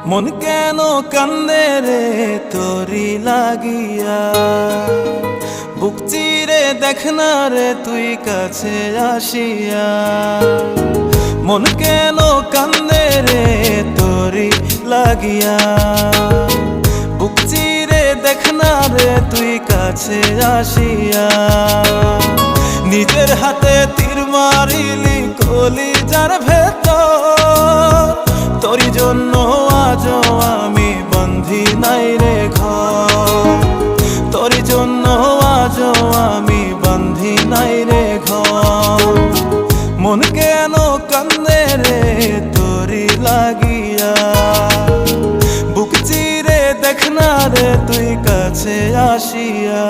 মন কেন কান্দে রে তোরি লাগিয়া, বুক চিরে দেখ না রে তুই কাছে আসিয়া। মন কেন কান্দে রে তোরি লাগিয়া, বুক চিরে দেখ না রে তুই কাছে আসিয়া। নিজের হাতে তীর মারিলি কলিজার ভেতর, তোরি জন্য আজও আমি বন্ধি নাই রে ঘর, তোরি জন্য আজও আমি বন্ধি নাই রে ঘর। মন কেন কান্দে রে তোরি লাগিয়া, বুক চিরে দেখ না রে তুই কাছে আসিয়া।